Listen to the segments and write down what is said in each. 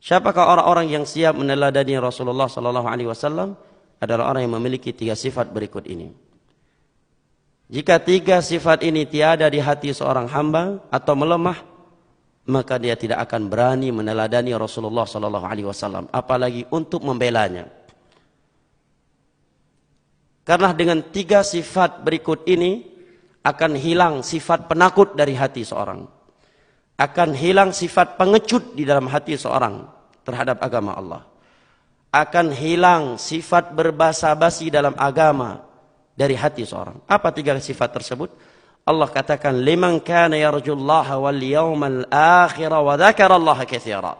Siapakah orang-orang yang siap meneladani Rasulullah sallallahu alaihi wasallam? Adalah orang yang memiliki 3 sifat berikut ini. Jika 3 sifat ini tiada di hati seorang hamba atau melemah, maka dia tidak akan berani meneladani Rasulullah sallallahu alaihi wasallam, apalagi untuk membelanya. Karena dengan 3 sifat berikut ini akan hilang sifat penakut dari hati seorang. Akan hilang sifat pengecut di dalam hati seorang terhadap agama Allah. Akan hilang sifat berbasa-basi dalam agama dari hati seorang. Apa 3 sifat tersebut? Allah katakan, liman kana yarjullaha wal yawmal akhir wa dzakarallaha katsira.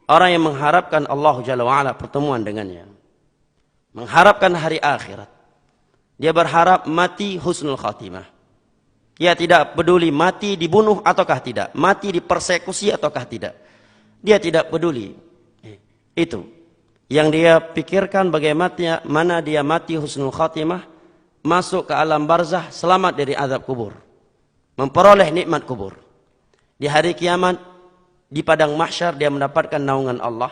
Orang yang mengharapkan Allah Jalla wa Ala, pertemuan dengannya, mengharapkan hari akhirat, dia berharap mati husnul khatimah. Dia tidak peduli mati dibunuh ataukah tidak, mati dipersekusi ataukah tidak. Dia tidak peduli. Itu yang dia pikirkan, bagaimana dia mati husnul khatimah, masuk ke alam barzah, selamat dari azab kubur, memperoleh nikmat kubur. Di hari kiamat, di padang mahsyar, dia mendapatkan naungan Allah.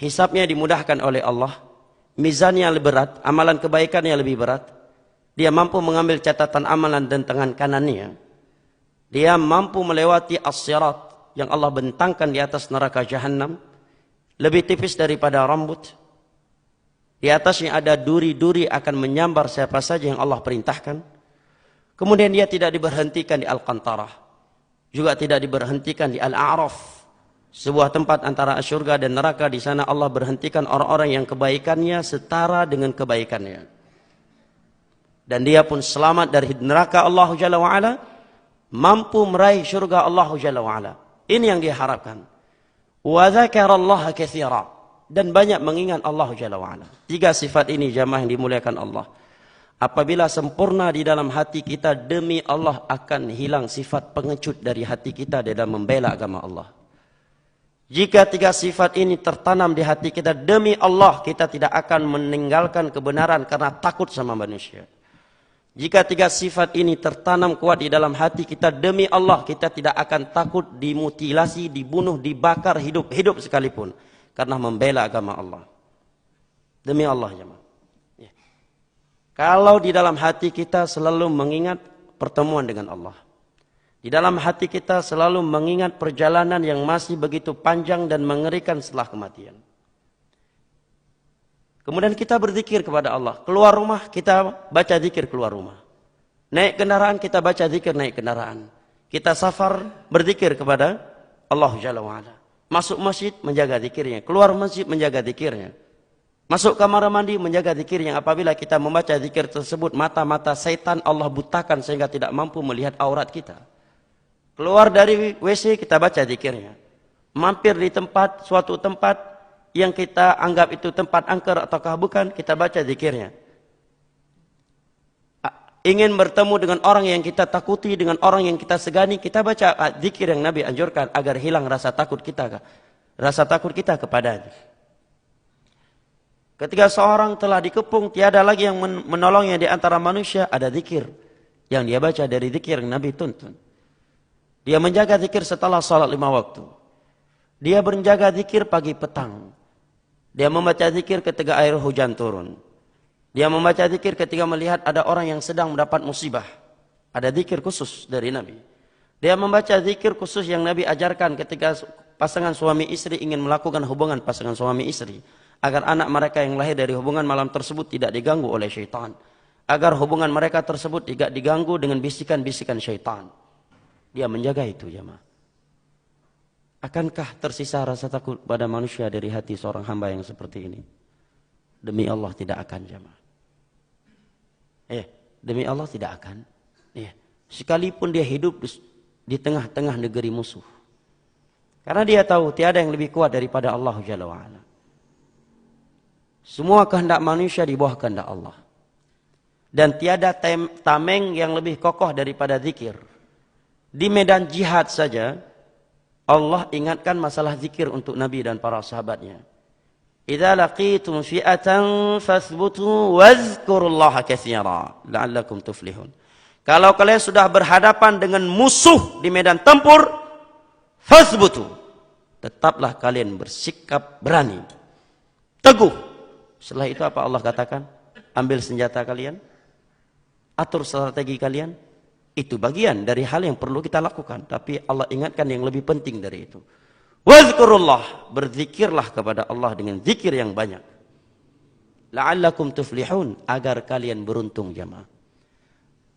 Hisabnya dimudahkan oleh Allah. Mizannya lebih berat, amalan kebaikannya lebih berat. Dia mampu mengambil catatan amalan dan tangan kanannya. Dia mampu melewati as-sirat yang Allah bentangkan di atas neraka Jahannam, lebih tipis daripada rambut. Di atasnya ada duri-duri akan menyambar siapa saja yang Allah perintahkan. Kemudian dia tidak diberhentikan di Al-Qantarah, juga tidak diberhentikan di Al-A'raf, sebuah tempat antara surga dan neraka. Di sana Allah berhentikan orang-orang yang kebaikannya setara dengan kebaikannya, dan dia pun selamat dari neraka Allah Jalla wa Ala, mampu meraih surga Allah Jalla wa Ala. Ini yang dia harapkan. Wa dzakarallaha katsira, dan banyak mengingat Allah Jalla wa Ala. 3 sifat ini jamaah yang dimuliakan Allah, apabila sempurna di dalam hati kita, demi Allah akan hilang sifat pengecut dari hati kita dalam membela agama Allah. Jika 3 sifat ini tertanam di hati kita, demi Allah kita tidak akan meninggalkan kebenaran karena takut sama manusia. Jika 3 sifat ini tertanam kuat di dalam hati kita, demi Allah kita tidak akan takut dimutilasi, dibunuh, dibakar hidup-hidup sekalipun, karena membela agama Allah. Demi Allah jemaah. Ya. Kalau di dalam hati kita selalu mengingat pertemuan dengan Allah, di dalam hati kita selalu mengingat perjalanan yang masih begitu panjang dan mengerikan setelah kematian, kemudian kita berzikir kepada Allah. Keluar rumah kita baca zikir keluar rumah. Naik kendaraan kita baca zikir naik kendaraan. Kita safar berzikir kepada Allah Jalla wa Ala. Masuk masjid menjaga zikirnya, keluar masjid menjaga zikirnya, masuk kamar mandi menjaga zikirnya. Apabila kita membaca zikir tersebut, mata-mata setan Allah butakan sehingga tidak mampu melihat aurat kita. Keluar dari WC kita baca zikirnya. Mampir di suatu tempat yang kita anggap itu tempat angker ataukah bukan, kita baca zikirnya. Ingin bertemu dengan orang yang kita takuti, dengan orang yang kita segani, kita baca zikir yang Nabi anjurkan agar hilang rasa takut kita kepadanya. Ketika seorang telah dikepung, tiada lagi yang menolongnya di antara manusia, ada zikir yang dia baca dari zikir yang Nabi tuntun. Dia menjaga zikir setelah salat 5 waktu. Dia menjaga zikir pagi petang. Dia membaca zikir ketika air hujan turun. Dia membaca zikir ketika melihat ada orang yang sedang mendapat musibah. Ada zikir khusus dari Nabi. Dia membaca zikir khusus yang Nabi ajarkan ketika pasangan suami istri ingin melakukan hubungan pasangan suami istri, agar anak mereka yang lahir dari hubungan malam tersebut tidak diganggu oleh syaitan, agar hubungan mereka tersebut tidak diganggu dengan bisikan-bisikan syaitan. Dia menjaga itu jemaah. Akankah tersisa rasa takut pada manusia dari hati seorang hamba yang seperti ini? Demi Allah tidak akan jemaah. Demi Allah tidak akan. Sekalipun dia hidup di tengah-tengah negeri musuh. Karena dia tahu tiada yang lebih kuat daripada Allah Jalla wa'ala. Semua kehendak manusia di bawah kehendak Allah. Dan tiada tameng yang lebih kokoh daripada zikir. Di medan jihad saja, Allah ingatkan masalah zikir untuk Nabi dan para sahabatnya. Idza laqitum fi'atan fathbutu wazkurullaha katsira la'allakum tuflihun. Kalau kalian sudah berhadapan dengan musuh di medan tempur, fathbutu, Tetaplah kalian bersikap berani, teguh. Setelah itu apa Allah katakan? Ambil senjata kalian, atur strategi kalian. Itu bagian dari hal yang perlu kita lakukan. Tapi Allah ingatkan yang lebih penting dari itu. Wazkurullah, berzikirlah kepada Allah dengan zikir yang banyak. La'allakum tuflihun, agar kalian beruntung jamaah.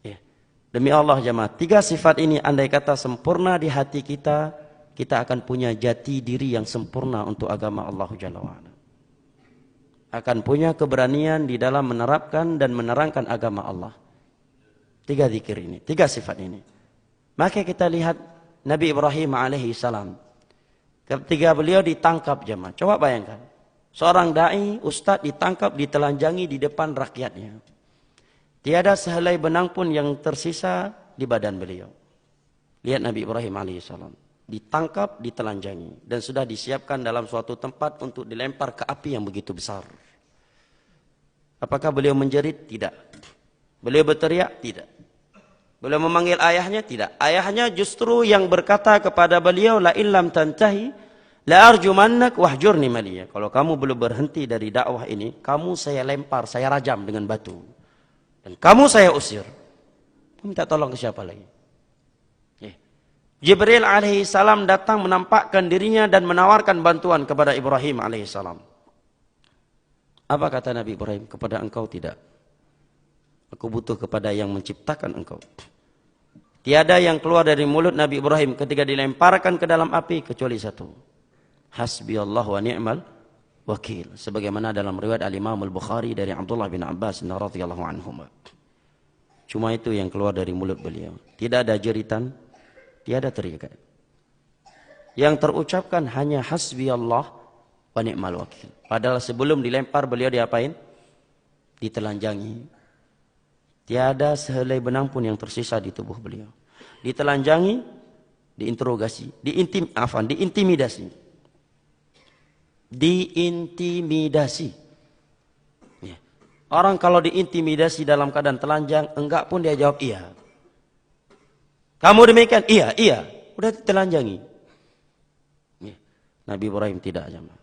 Ya. Demi Allah jamaah, 3 sifat ini andai kata sempurna di hati kita, kita akan punya jati diri yang sempurna untuk agama Allah Jalla wa'ala. Akan punya keberanian di dalam menerapkan dan menerangkan agama Allah. 3 zikir ini, 3 sifat ini. Maka kita lihat Nabi Ibrahim alaihi salam. Ketika beliau ditangkap jemaah. Coba bayangkan. Seorang da'i, ustadz ditangkap, ditelanjangi di depan rakyatnya. Tiada sehelai benang pun yang tersisa di badan beliau. Lihat Nabi Ibrahim alaihi salam. Ditangkap, ditelanjangi. Dan sudah disiapkan dalam suatu tempat untuk dilempar ke api yang begitu besar. Apakah beliau menjerit? Tidak. Beliau berteriak? Tidak. Beliau memanggil ayahnya? Tidak. Ayahnya justru yang berkata kepada beliau, la illam tantahi la arjumannak wahjurni maliya. Kalau kamu belum berhenti dari dakwah ini, kamu saya lempar, saya rajam dengan batu. Dan kamu saya usir. Minta tolong ke siapa lagi? Jibril alaihi salam datang menampakkan dirinya dan menawarkan bantuan kepada Ibrahim alaihi salam. Apa kata Nabi Ibrahim? Kepada engkau tidak. Aku butuh kepada yang menciptakan engkau. Tiada yang keluar dari mulut Nabi Ibrahim ketika dilemparkan ke dalam api kecuali satu. Hasbiyallah wa ni'mal wakil. Sebagaimana dalam riwayat Al-Imam Al-Bukhari dari Abdullah bin Abbas radhiyallahu anhuma. Cuma itu yang keluar dari mulut beliau. Tidak ada jeritan, tiada teriakan. Yang terucapkan hanya hasbiyallah wa ni'mal wakil. Padahal sebelum dilempar beliau diapain? Ditelanjangi. Tiada sehelai benang pun yang tersisa di tubuh beliau. Ditelanjangi, diinterogasi, diintimidasi. Diintimidasi. Ya. Orang kalau diintimidasi dalam keadaan telanjang, enggak pun dia jawab iya. Kamu demikian? Iya, iya. Udah ditelanjangi. Ya. Nabi Ibrahim tidak jamaah.